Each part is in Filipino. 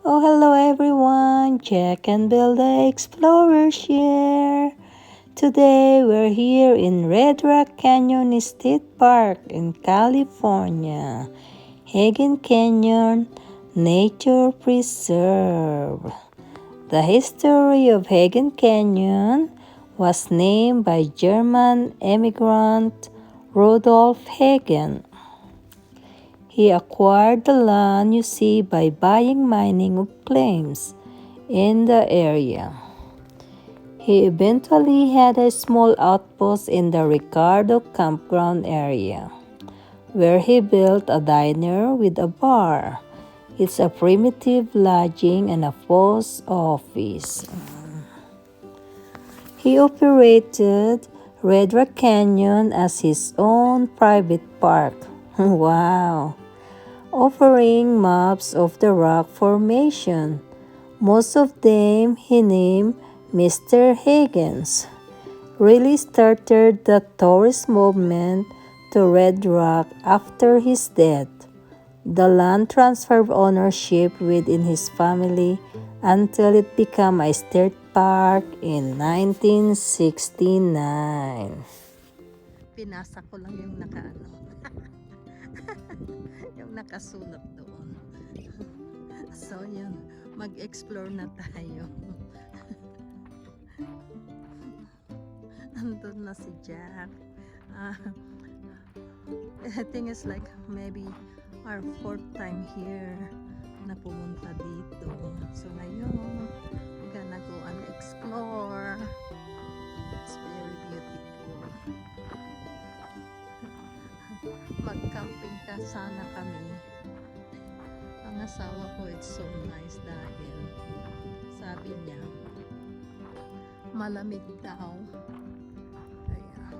Oh, hello everyone, Jack and Bill the Explorers here. Today we're here in Red Rock Canyon State Park in California, Hagen Canyon Nature Preserve. The history of Hagen Canyon was named by German immigrant Rudolf Hagen. He acquired the land you see by buying mining claims in the area. He eventually had a small outpost in the Ricardo campground area, where he built a diner with a bar. It's a primitive lodging and a post office. He operated Red Rock Canyon as his own private park. Wow! Offering maps of the rock formation. Most of them he named Mr. Hagen's. Really started the tourist movement to Red Rock after his death. The land transferred ownership within his family until it became a state park in 1969. Pinasa ko lang yung yung nakasulat doon. So yun, mag-explore na tayo. Andun na si Jack. I think it's like maybe our fourth time here na pumunta dito. So ngayon, we're gonna go and explore. It's very beautiful. Mag-camping ka sana kami. Ang asawa ko, it's so nice dahil sabi niya malamig daw. Kaya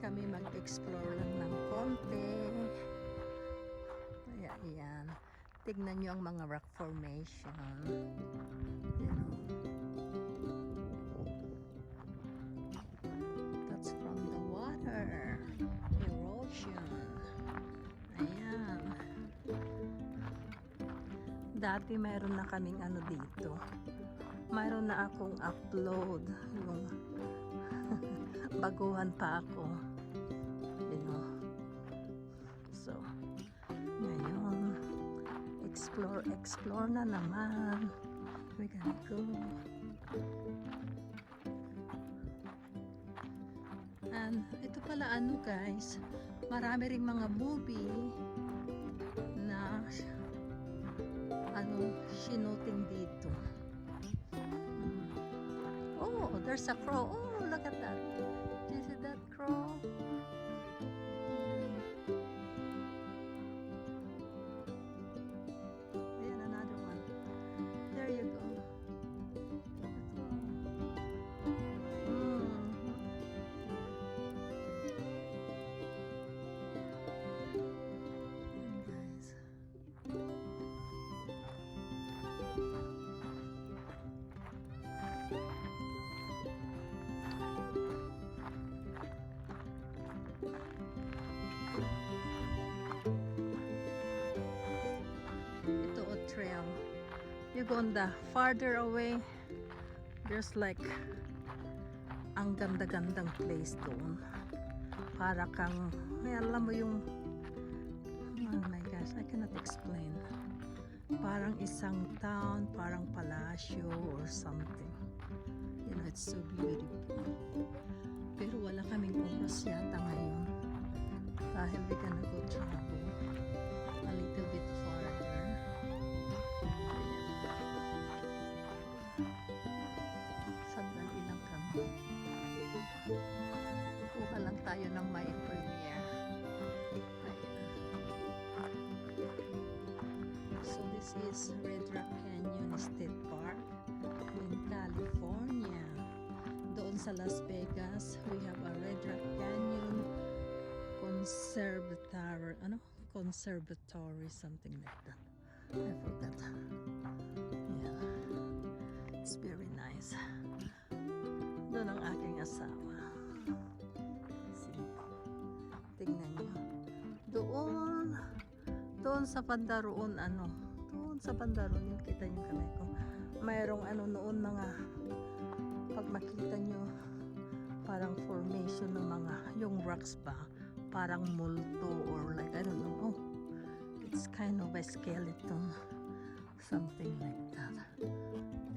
kami mag-explore lang ng konti. Kaya yan, tignan nyo ang mga rock formation. That's from the water erosion. Ayan. Dati mayroon na kaming ano dito. Mayroon na akong upload yung baguhan pa ako. You know. So, ngayon explore na naman. We're gonna go. And ito pala ano guys, marami ring mga movie na shooting dito. Oh, there's a crow. Oh, look at that. Do you see that crow? Ayan, another one. There you go. Trail. You go on the farther away, there's like ang ganda-gandang place doon. Para kang, may alam mo yung, oh my gosh, I cannot explain. Parang isang town, parang palasyo or something. You know, it's so beautiful. Pero wala kaming oras yata ngayon. Dahil we gonna go travel a little bit farther. Sandali lang kami. Kuha lang tayo ng my premiere. So this is Red Rock Canyon State Park in California. Doon sa Las Vegas, we have a Red Rock Canyon Conservatory, something like that. I forgot. Yeah. It's very nice. Doon ang aking asawa. See? Tingnan nyo. Doon doon sa banda roon, doon sa banda roon, yung kita yung kamay ko. Mayroong noon mga, pag makita nyo, parang formation ng mga, yung rocks ba, parang multo or like, I don't know, it's kind of a skeleton, something like that.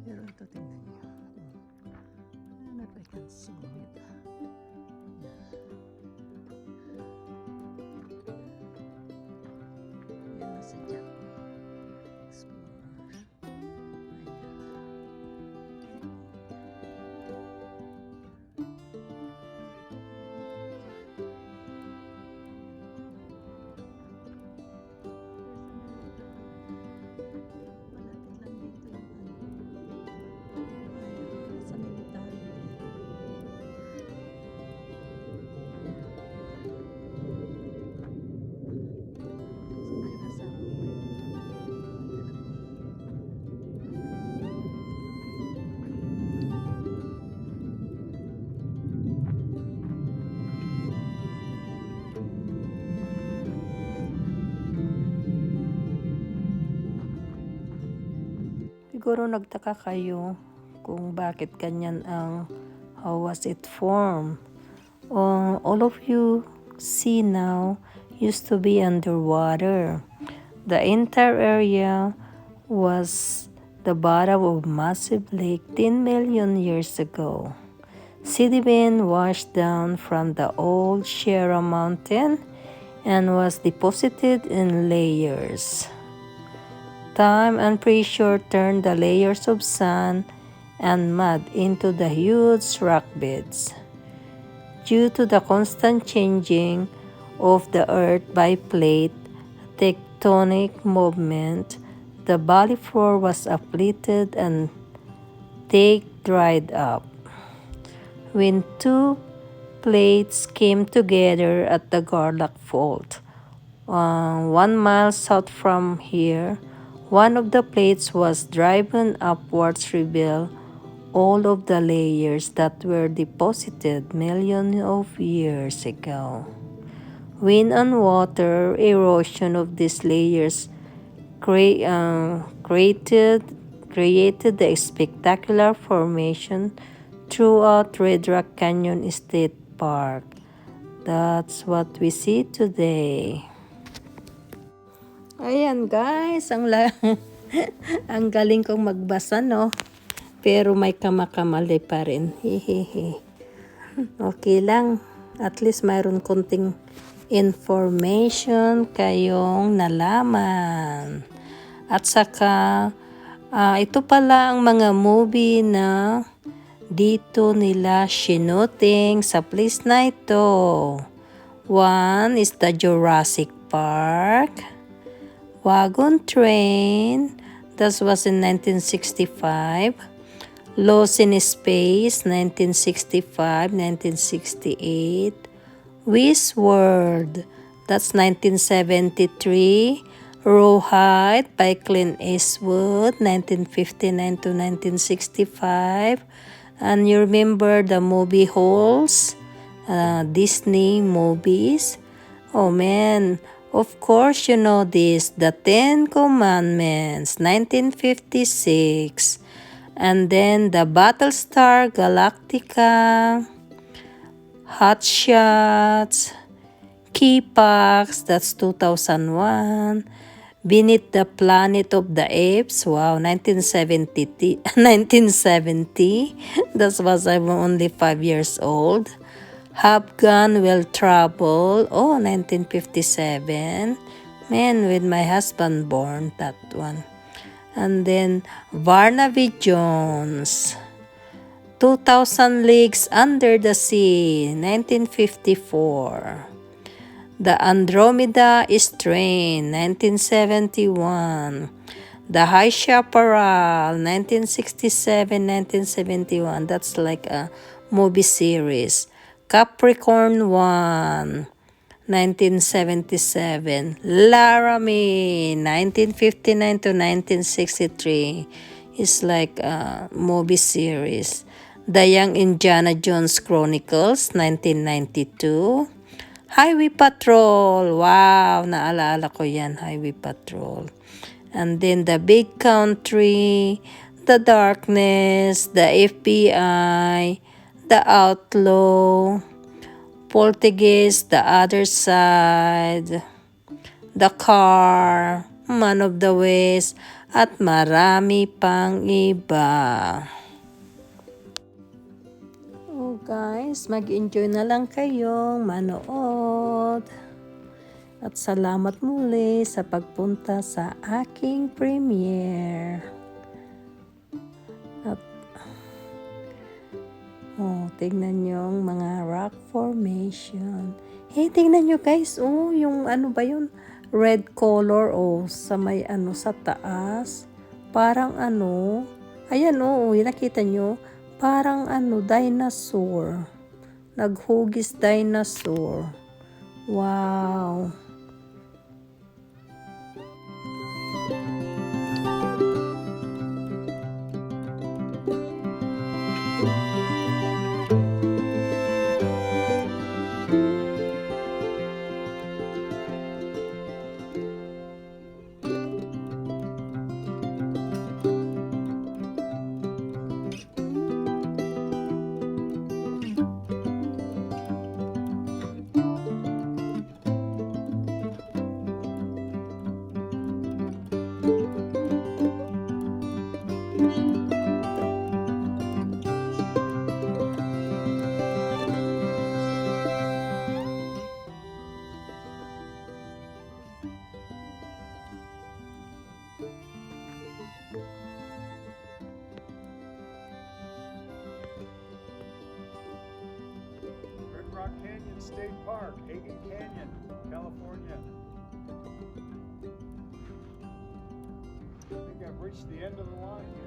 Pero ito, tingnan nyo. I don't know if I can zoom it. Yan na si Jack Explorer. Siguro nagtaka kayo kung bakit ganyan how was it formed. All of you see now used to be underwater. The entire area was the bottom of massive lake 10 million years ago. Sediment washed down from the old Sierra Mountain and was deposited in layers. Time and pressure turned the layers of sand and mud into the huge rock beds. Due to the constant changing of the earth by plate tectonic movement, the valley floor was uplifted and they dried up. When two plates came together at the Garlock Fault, 1 mile south from here, one of the plates was driven upwards, reveal all of the layers that were deposited millions of years ago. Wind and water erosion of these layers created the spectacular formation throughout Red Rock Canyon State Park. That's what we see today. Ayan guys, ang galing kong magbasa, no? Pero may kamakamali pa rin. Hehehe. Okay lang. At least mayroon konting information kayong nalaman. At saka, ito pala ang mga movie na dito nila shooting sa place na ito. One is the Jurassic Park. Wagon Train, that was in 1965. Lost in Space, 1965, 1968. Westworld, that's 1973. Rawhide by Clint Eastwood, 1959 to 1965. And you remember the movie Holes, Disney movies. Oh man, of course you know this, The Ten Commandments, 1956. And then the Battlestar Galactica, Hot Shots, Keypax, that's 2001. Beneath the Planet of the Apes, wow, 1970. 1970. That was I'm only 5 years old. Have Gun Will Travel, oh, 1957. Man, with my husband born, that one. And then Barnaby Jones, 2000 Leagues Under the Sea, 1954. The Andromeda Strain, 1971. The High Chaparral, 1967-1971. That's like a movie series. Capricorn 1, 1977. Laramie, 1959 to 1963. It's like a movie series. The Young Indiana Jones Chronicles, 1992. Highway Patrol. Wow, naalala ko yan, Highway Patrol. And then the Big Country, the Darkness, the FBI, the Outlaw, Poltergeist, the Other Side, the Car, Man of the West, at marami pang iba. Oh guys, mag-enjoy na lang kayong manood. At salamat muli sa pagpunta sa aking premiere. At tingnan nyo ang mga rock formation. Hey, tingnan nyo guys, yung ano ba yun? Red color, sa may sa taas. Parang ayan nakita nyo? Parang dinosaur. Naghugis dinosaur. Wow. Rock Canyon State Park, Hagen Canyon, California. I think I've reached the end of the line here.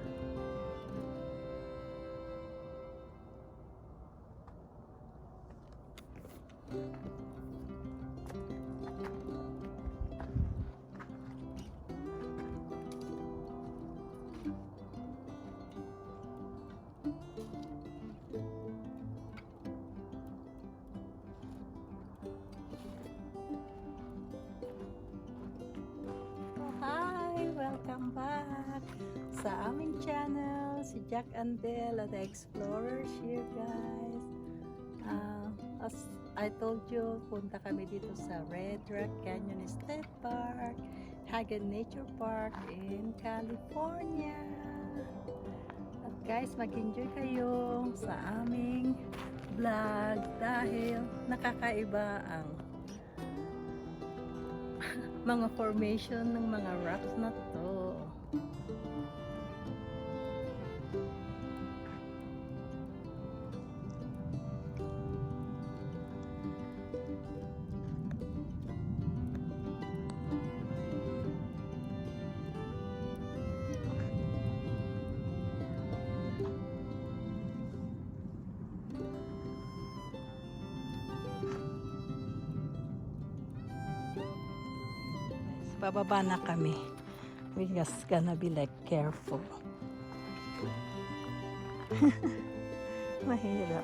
Welcome back sa aming channel, si Jack and Belle at the Explorers here guys. As I told you, punta kami dito sa Red Rock Canyon State Park, Hagen Nature Park in California. At guys, mag-enjoy kayo sa aming vlog dahil nakakaiba ang mga formation ng mga rocks na to. Bababa na kami. We just gonna be like careful. Mahirap.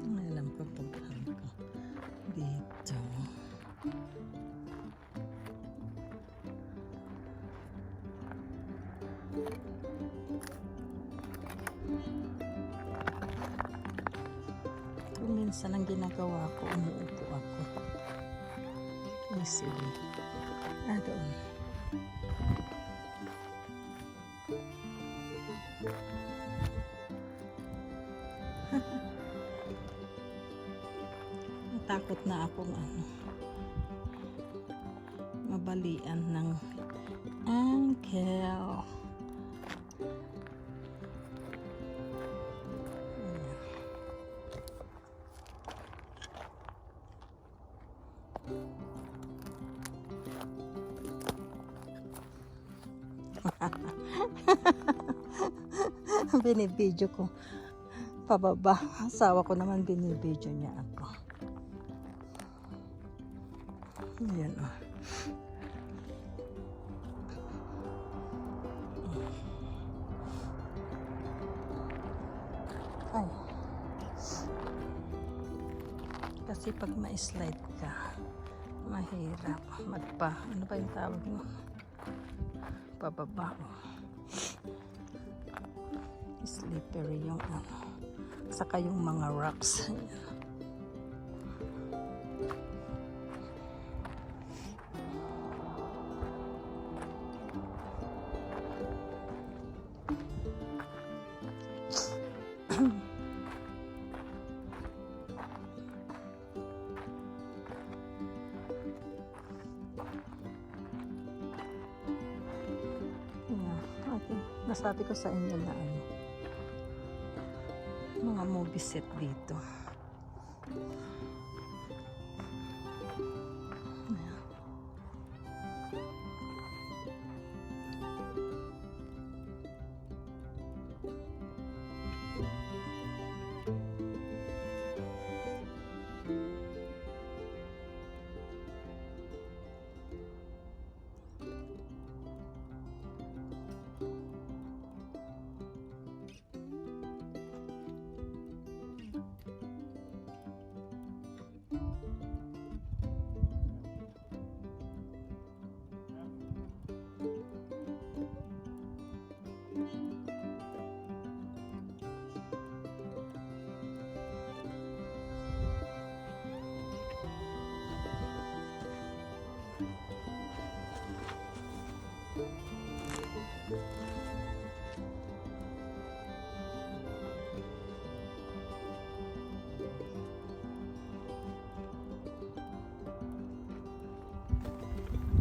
Alam ko pagkaan ko dito. Minsan ang ginagawa ko, umuupo ako. Easily. Doon. Natakot na akong mabalian ng angel. Binibidyo ko pababa. Asawa ko naman binibidyo niya ako. Ayan Ay. Kasi pag ma-slide ka, mahirap ano ba yung tawag mo? Pababa. Slippery yung saka yung mga rocks. Nasabi ko sa inyo na mga movie set dito.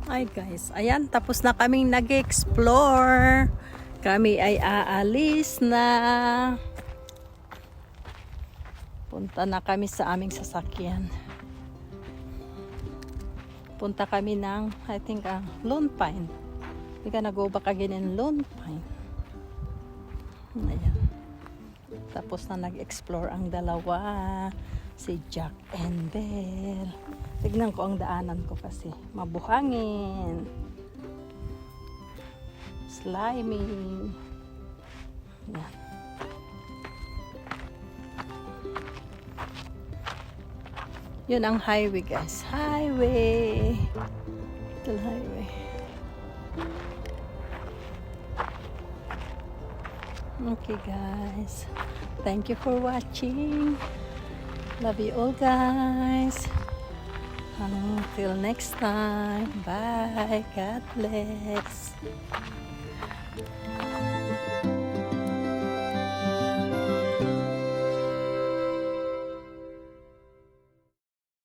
Ay guys, ayan, tapos na kaming nag-explore. Kami ay aalis na. Punta na kami sa aming sasakyan. Punta kami ng, I think, Lone Pine. We're gonna go back again in Lone Pine. Ayan. Tapos na nag-explore ang dalawa. Si Jack and Belle. Tignan ko ang daanan ko kasi mabuhangin, slimy. Yan. Yun ang highway guys. Highway. Little highway. Okay guys. Thank you for watching. Love you all guys. Until next time. Bye. God bless.